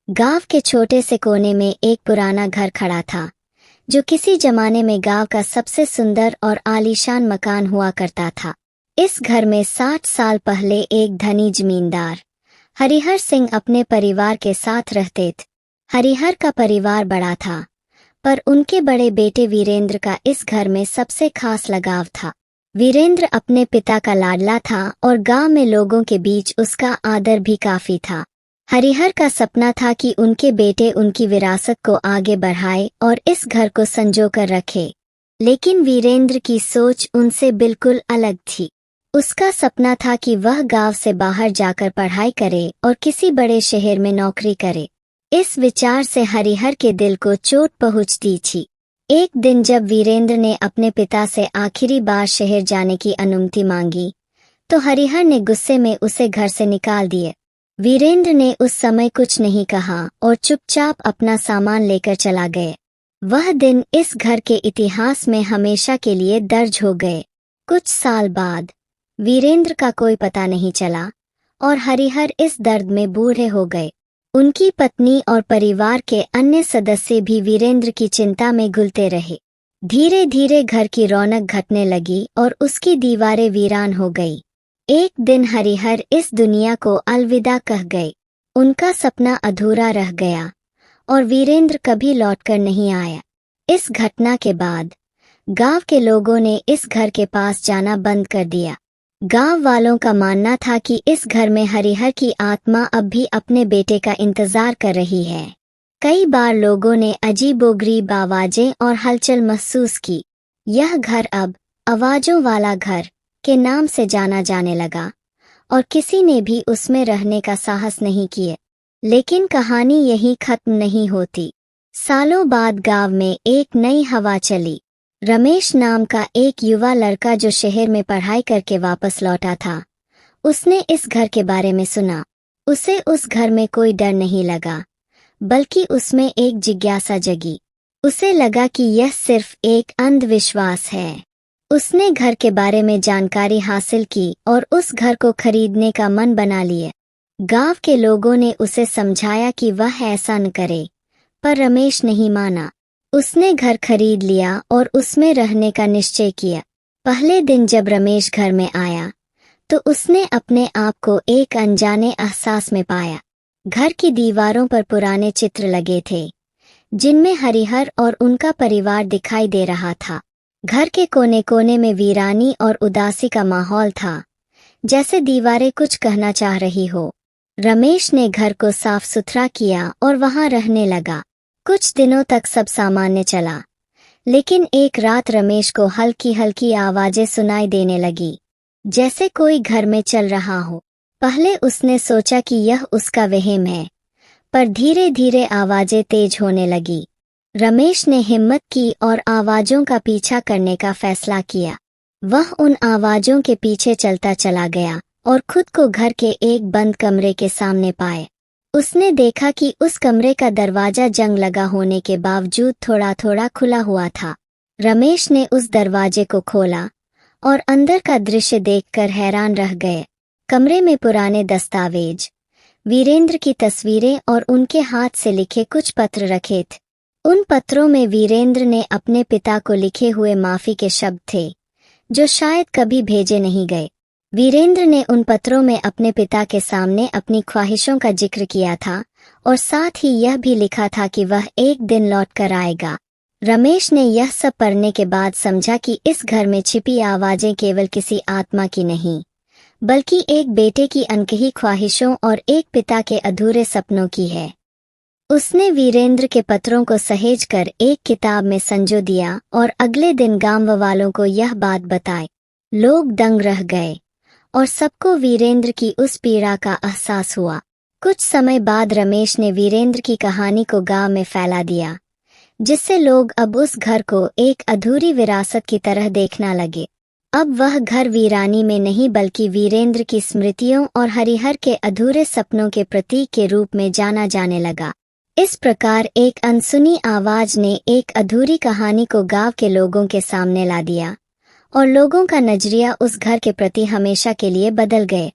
गांव के छोटे से कोने में एक पुराना घर खड़ा था, जो किसी जमाने में गांव का सबसे सुंदर और आलीशान मकान हुआ करता था। इस घर में 60 साल पहले एक धनी जमींदार हरिहर सिंह अपने परिवार के साथ रहते थे। हरिहर का परिवार बड़ा था, पर उनके बड़े बेटे वीरेंद्र का इस घर में सबसे खास लगाव था। वीरेंद्र अपने पिता का लाडला था और गांव में लोगों के बीच उसका आदर भी काफी था। हरिहर का सपना था कि उनके बेटे उनकी विरासत को आगे बढ़ाए और इस घर को संजो कर रखे। लेकिन वीरेंद्र की सोच उनसे बिल्कुल अलग थी। उसका सपना था कि वह गांव से बाहर जाकर पढ़ाई करे और किसी बड़े शहर में नौकरी करे। इस विचार से हरिहर के दिल को चोट पहुंचती थी। एक दिन जब वीरेंद्र ने अपने पिता से आखिरी बार शहर जाने की अनुमति मांगी, तो हरिहर ने गुस्से में उसे घर से निकाल दिए। वीरेंद्र ने उस समय कुछ नहीं कहा और चुपचाप अपना सामान लेकर चला गए। वह दिन इस घर के इतिहास में हमेशा के लिए दर्ज हो गए। कुछ साल बाद वीरेंद्र का कोई पता नहीं चला और हरिहर इस दर्द में बूढ़े हो गए। उनकी पत्नी और परिवार के अन्य सदस्य भी वीरेंद्र की चिंता में घुलते रहे। धीरे धीरे घर की रौनक घटने लगी और उसकी दीवारें वीरान हो गई। एक दिन हरिहर इस दुनिया को अलविदा कह गए। उनका सपना अधूरा रह गया और वीरेंद्र कभी लौटकर नहीं आया। इस घटना के बाद गांव के लोगों ने इस घर के पास जाना बंद कर दिया। गांव वालों का मानना था कि इस घर में हरिहर की आत्मा अब भी अपने बेटे का इंतजार कर रही है। कई बार लोगों ने अजीबोगरीब आवाजें और हलचल महसूस की। यह घर अब आवाजों वाला घर के नाम से जाना जाने लगा और किसी ने भी उसमें रहने का साहस नहीं किए। लेकिन कहानी यहीं खत्म नहीं होती। सालों बाद गांव में एक नई हवा चली। रमेश नाम का एक युवा लड़का जो शहर में पढ़ाई करके वापस लौटा था, उसने इस घर के बारे में सुना। उसे उस घर में कोई डर नहीं लगा, बल्कि उसमें एक जिज्ञासा जगी। उसे लगा कि यह सिर्फ एक अंधविश्वास है। उसने घर के बारे में जानकारी हासिल की और उस घर को खरीदने का मन बना लिया। गांव के लोगों ने उसे समझाया कि वह ऐसा न करे, पर रमेश नहीं माना। उसने घर खरीद लिया और उसमें रहने का निश्चय किया। पहले दिन जब रमेश घर में आया, तो उसने अपने आप को एक अनजाने एहसास में पाया। घर की दीवारों पर पुराने चित्र लगे थे, जिनमें हरिहर और उनका परिवार दिखाई दे रहा था। घर के कोने कोने में वीरानी और उदासी का माहौल था, जैसे दीवारें कुछ कहना चाह रही हो। रमेश ने घर को साफ सुथरा किया और वहां रहने लगा। कुछ दिनों तक सब सामान्य चला, लेकिन एक रात रमेश को हल्की हल्की आवाजें सुनाई देने लगी, जैसे कोई घर में चल रहा हो। पहले उसने सोचा कि यह उसका वहम है, पर धीरे धीरे आवाजें तेज होने लगी। रमेश ने हिम्मत की और आवाजों का पीछा करने का फैसला किया। वह उन आवाजों के पीछे चलता चला गया और खुद को घर के एक बंद कमरे के सामने पाए। उसने देखा कि उस कमरे का दरवाजा जंग लगा होने के बावजूद थोड़ा थोड़ा खुला हुआ था। रमेश ने उस दरवाजे को खोला और अंदर का दृश्य देखकर हैरान रह गए। कमरे में पुराने दस्तावेज, वीरेंद्र की तस्वीरें और उनके हाथ से लिखे कुछ पत्र रखे थे। उन पत्रों में वीरेंद्र ने अपने पिता को लिखे हुए माफी के शब्द थे, जो शायद कभी भेजे नहीं गए। वीरेंद्र ने उन पत्रों में अपने पिता के सामने अपनी ख्वाहिशों का जिक्र किया था और साथ ही यह भी लिखा था कि वह एक दिन लौट कर आएगा। रमेश ने यह सब पढ़ने के बाद समझा कि इस घर में छिपी आवाजें केवल किसी आत्मा की नहीं, बल्कि एक बेटे की अनकही ख्वाहिशों और एक पिता के अधूरे सपनों की है। उसने वीरेंद्र के पत्रों को सहेजकर एक किताब में संजो दिया और अगले दिन गांव वालों को यह बात बताई। लोग दंग रह गए और सबको वीरेंद्र की उस पीड़ा का एहसास हुआ। कुछ समय बाद रमेश ने वीरेंद्र की कहानी को गांव में फैला दिया, जिससे लोग अब उस घर को एक अधूरी विरासत की तरह देखना लगे। अब वह घर वीरानी में नहीं बल्कि वीरेंद्र की स्मृतियों और हरिहर के अधूरे सपनों के प्रतीक के रूप में जाना जाने लगा। इस प्रकार एक अनसुनी आवाज ने एक अधूरी कहानी को गांव के लोगों के सामने ला दिया और लोगों का नजरिया उस घर के प्रति हमेशा के लिए बदल गए।